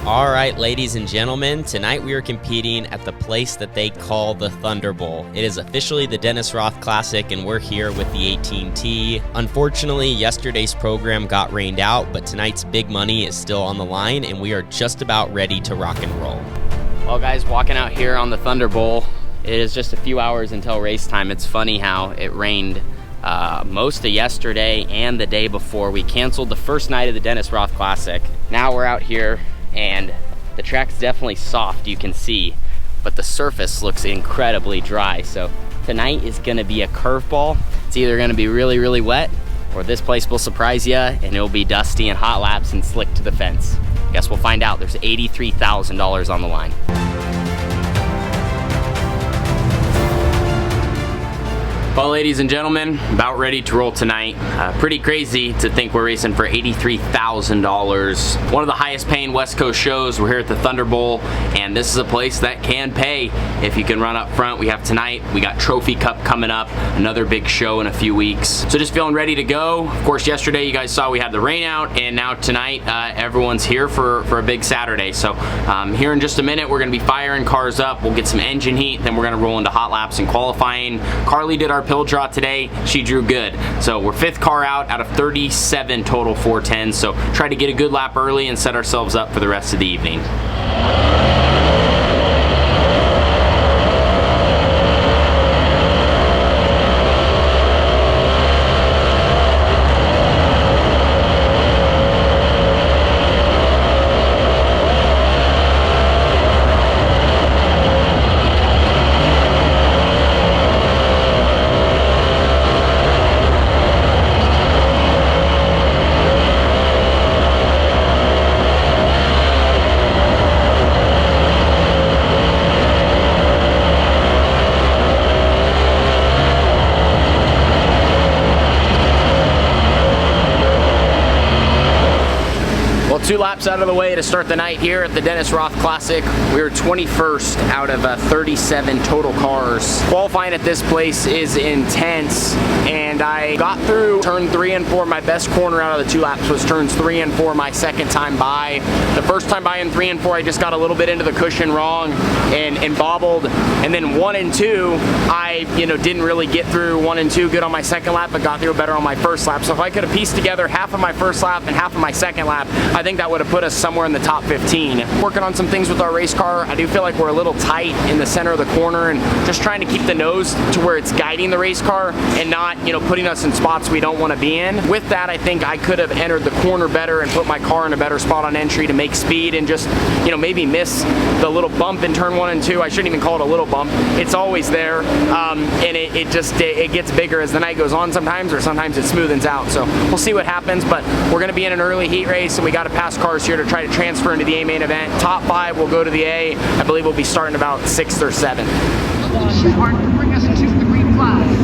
All right, ladies and gentlemen, tonight we are competing at the place that they call the Thunderbowl. It is officially the Dennis Roth Classic, and we're here with the 18T. Unfortunately, yesterday's program got rained out, but tonight's big money is still on the line, and we are just about ready to rock and roll. Well, guys, walking out here on the Thunderbowl, it is just a few hours until race time. It's funny how it rained most of yesterday and the day before. We canceled the first night of the Dennis Roth Classic. Now we're out here, and the track's definitely soft, you can see, but the surface looks incredibly dry. So tonight is gonna be a curveball. It's either gonna be really, really wet, or this place will surprise you and it'll be dusty and hot laps and slick to the fence. Guess we'll find out. There's $83,000 on the line. Well, ladies and gentlemen, about ready to roll tonight. Pretty crazy to think we're racing for $83,000. One of the highest paying West Coast shows. We're here at the Thunderbowl, and this is a place that can pay if you can run up front. We have tonight, we got Trophy Cup coming up, another big show in a few weeks. So just feeling ready to go. Of course, yesterday you guys saw we had the rain out, and now tonight everyone's here for a big Saturday. So here in just a minute, we're gonna be firing cars up. We'll get some engine heat, then we're gonna roll into hot laps and qualifying. Carly did our pill draw today. She drew good. So we're 5th car out of 37 total 410s. So try to get a good lap early and set ourselves up for the rest of the evening. Two laps out of the way to start the night here at the Dennis Roth Classic. We were 21st out of 37 total cars. Qualifying at this place is intense, and I got through turn 3 and 4. My best corner out of the 2 laps was turns 3 and 4 my second time by. The first time by in 3 and 4, I just got a little bit into the cushion wrong and bobbled. And then 1 and 2, I didn't really get through 1 and 2 good on my second lap, but got through better on my first lap. So if I could have pieced together half of my first lap and half of my second lap, I think that would have put us somewhere in the top 15. Working on some things with our race car. I do feel like we're a little tight in the center of the corner, and just trying to keep the nose to where it's guiding the race car and not, putting us in spots we don't want to be in. With that, I think I could have entered the corner better and put my car in a better spot on entry to make speed, and just, maybe miss the little bump in turn 1 and 2. I shouldn't even call it a little bump. It's always there, and it gets bigger as the night goes on sometimes, or sometimes it smoothens out. So we'll see what happens, but we're going to be in an early heat race, and we got to pass cars here to try to transfer into the A main event. Top 5 will go to the A. I believe we'll be starting about 6th or 7th. Schuchart to bring us to the green flag.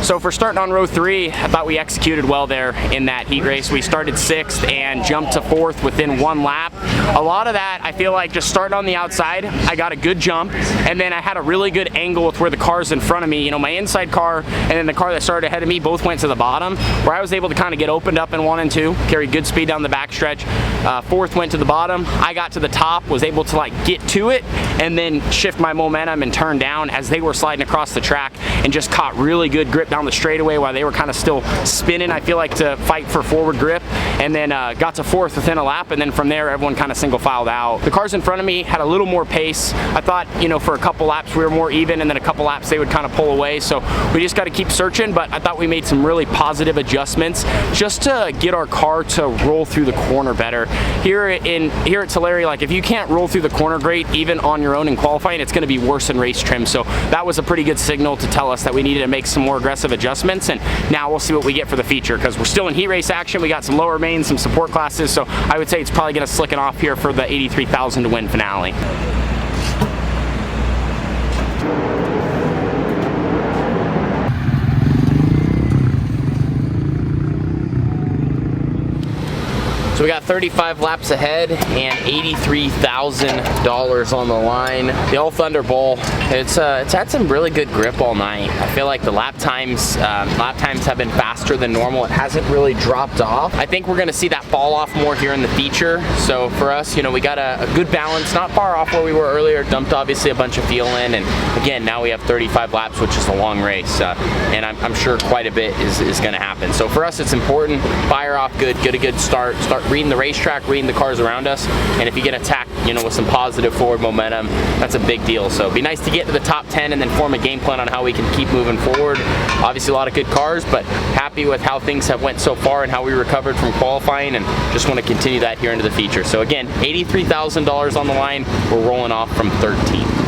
So for starting on row 3, I thought we executed well there in that heat race. We started 6th and jumped to 4th within 1 lap. A lot of that, I feel like, just started on the outside. I got a good jump, and then I had a really good angle with where the cars in front of me, you know, my inside car and then the car that started ahead of me, both went to the bottom, where I was able to kind of get opened up in 1 and 2, carry good speed down the backstretch. 4th went to the bottom. I got to the top, was able to like get to it, and then shift my momentum and turn down as they were sliding across the track, and just caught really good grip down the straightaway while they were kind of still spinning, I feel like, to fight for forward grip, and then got to 4th within a lap, and then from there everyone kind of single filed out. The cars in front of me had a little more pace. I thought, you know, for a couple laps we were more even, and then a couple laps they would kind of pull away, so we just got to keep searching. But I thought we made some really positive adjustments just to get our car to roll through the corner better. Here at Tulare, like, if you can't roll through the corner great even on your own in qualifying, it's going to be worse in race trim. So that was a pretty good signal to tell us that we needed to make some more aggressive adjustments, and now we'll see what we get for the feature, because we're still in heat race action. We got some lower mains, some support classes, so I would say it's probably going to slicken off here for the 83,000 to win finale. So we got 35 laps ahead and $83,000 on the line. The old Thunderbowl, it's had some really good grip all night. I feel like the lap times have been faster than normal. It hasn't really dropped off. I think we're gonna see that fall off more here in the feature. So for us, you know, we got a good balance, not far off where we were earlier. Dumped obviously a bunch of fuel in, and again, now we have 35 laps, which is a long race, and I'm sure quite a bit is gonna happen. So for us, it's important. Fire off good, get a good start reading the racetrack, reading the cars around us, and if you get attacked, you know, with some positive forward momentum, that's a big deal. So it'd be nice to get to the top 10 and then form a game plan on how we can keep moving forward. Obviously a lot of good cars, but happy with how things have went so far and how we recovered from qualifying, and just want to continue that here into the feature. So again, $83,000 on the line. We're rolling off from 13th.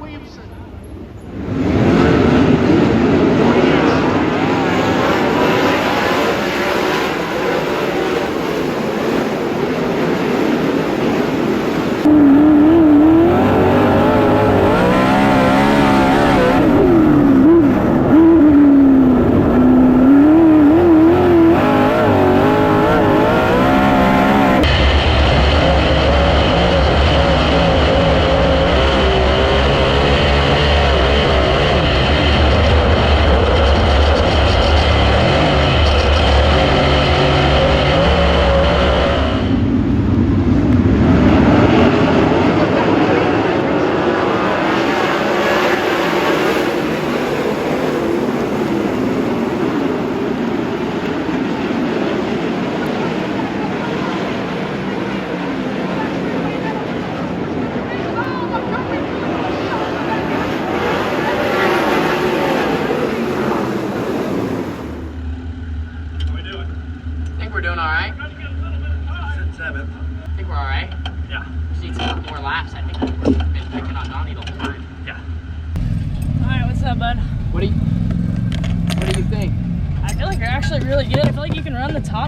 Williamson.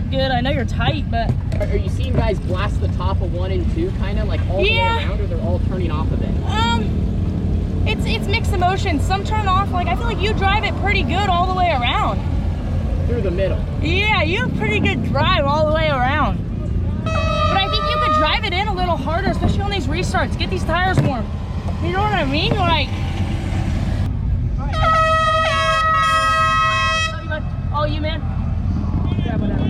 Good. I know you're tight, but are you seeing guys blast the top of 1 and 2 kind of like all the way around, or they're all turning off of it? It's mixed emotions. Some turn off. Like I feel like you drive it pretty good all the way around. Through the middle. Yeah, you have a pretty good drive all the way around. But I think you could drive it in a little harder, especially on these restarts. Get these tires warm. You know what I mean? Like. Love you, bud. All you, man. Yeah, whatever.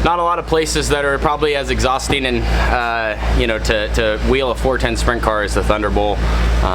Not a lot of places that are probably as exhausting and you know, to wheel a 410 sprint car as the Thunderbowl.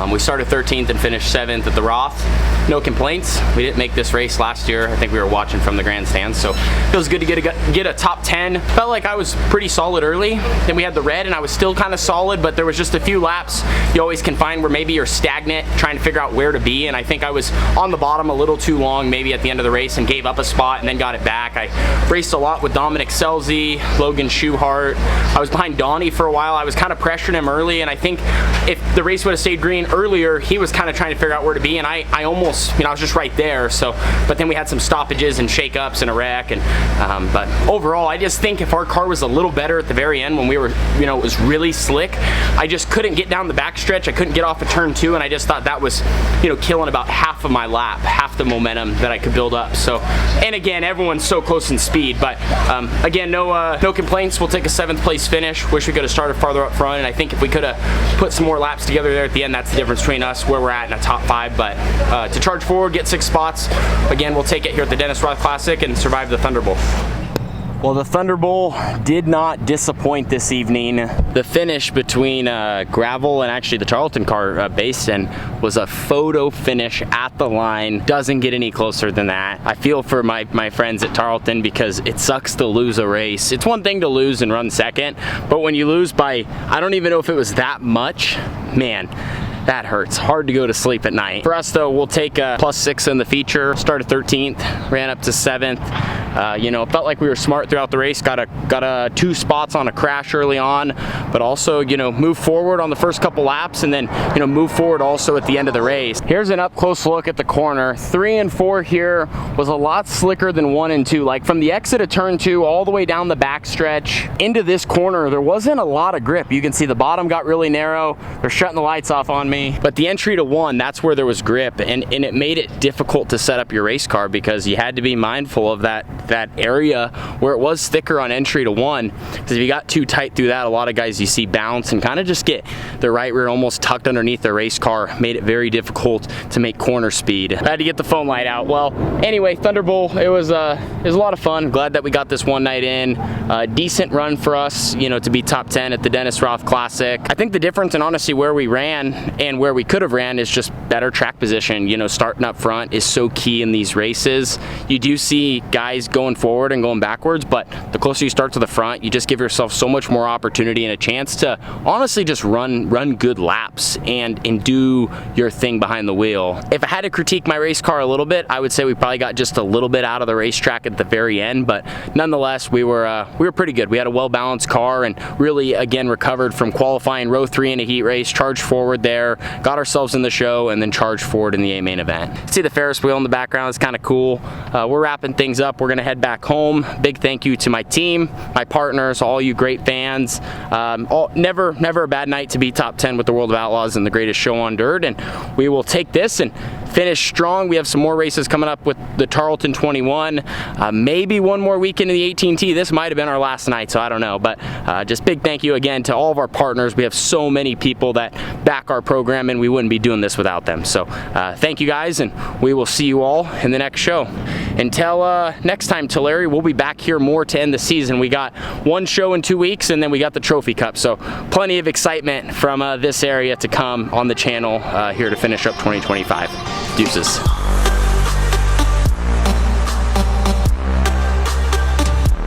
We started 13th and finished 7th at the Roth. No complaints. We didn't make this race last year. I think we were watching from the grandstand, so it feels good to get a top 10. Felt like I was pretty solid early. Then we had the red, and I was still kind of solid, but there was just a few laps you always can find where maybe you're stagnant, trying to figure out where to be, and I think I was on the bottom a little too long maybe at the end of the race and gave up a spot and then got it back. I raced a lot with Dominic Scelzi, Logan Schuchart. I was behind Donny for a while. I was kind of pressuring him early, and I think if the race would have stayed green earlier, he was kind of trying to figure out where to be, and I almost, I was just right there. So, but then we had some stoppages and shakeups and a wreck, and but overall, I just think if our car was a little better at the very end when we were, it was really slick, I just couldn't get down the backstretch. I couldn't get off of turn 2, and I just thought that was, killing about half of my lap, half the momentum that I could build up. So, and again, everyone's so close in speed, but again, no complaints. We'll take a 7th place finish. Wish we could have started farther up front, and I think if we could have put some more laps together there at the end, that's the difference between us where we're at in a top 5. But to charge forward, get 6 spots, again, we'll take it here at the Dennis Roth Classic and survive the Thunderbowl. Well, the Thunderbowl did not disappoint this evening. The finish between Gravel and actually the Tarleton car Basin was a photo finish at the line. Doesn't get any closer than that. I feel for my friends at Tarleton because it sucks to lose a race. It's one thing to lose and run second, but when you lose by, I don't even know if it was that much, man, that hurts. Hard to go to sleep at night. For us though, we'll take a +6 in the feature. Started 13th, ran up to 7th. Felt like we were smart throughout the race. Got 2 spots on a crash early on, but also, move forward on the first couple laps and then, move forward also at the end of the race. Here's an up close look at the corner. 3 and 4 here was a lot slicker than 1 and 2. Like from the exit of turn 2 all the way down the backstretch into this corner, there wasn't a lot of grip. You can see the bottom got really narrow. They're shutting the lights off on me. But the entry to 1, that's where there was grip, and it made it difficult to set up your race car because you had to be mindful of that area where it was thicker on entry to 1, because if you got too tight through that, a lot of guys you see bounce and kind of just get their right rear almost tucked underneath their race car. Made it very difficult to make corner speed. I had to get the phone light out. Well, anyway, Thunderbowl, it was a lot of fun. Glad that we got this one night in. Decent run for us, to be top 10 at the Dennis Roth Classic. I think the difference in honestly where we ran and where we could have ran is just better track position. Starting up front is so key in these races. You do see guys going forward and going backwards, but the closer you start to the front, you just give yourself so much more opportunity and a chance to honestly just run good laps and do your thing behind the wheel. If I had to critique my race car a little bit, I would say we probably got just a little bit out of the racetrack at the very end, but nonetheless, we were pretty good. We had a well-balanced car and really, again, recovered from qualifying row 3 in a heat race, charged forward there, got ourselves in the show, and then charged forward in the A main event. See the Ferris wheel in the background, it's kind of cool. We're wrapping things up. We're gonna head back home. Big thank you to my team, my partners, all you great fans. Never a bad night to be top 10 with the World of Outlaws and the greatest show on dirt, and we will take this and finish strong. We have some more races coming up with the Tarleton 21, maybe one more weekend in the 18T. This might have been our last night, so I don't know, but just big thank you again to all of our partners. We have so many people that back our program, and we wouldn't be doing this without them. So thank you guys, and we will see you all in the next show. Until next time, Tulare, we'll be back here more to end the season. We got one show in 2 weeks, and then we got the Trophy Cup, so plenty of excitement from this area to come on the channel here to finish up 2025. Deuces.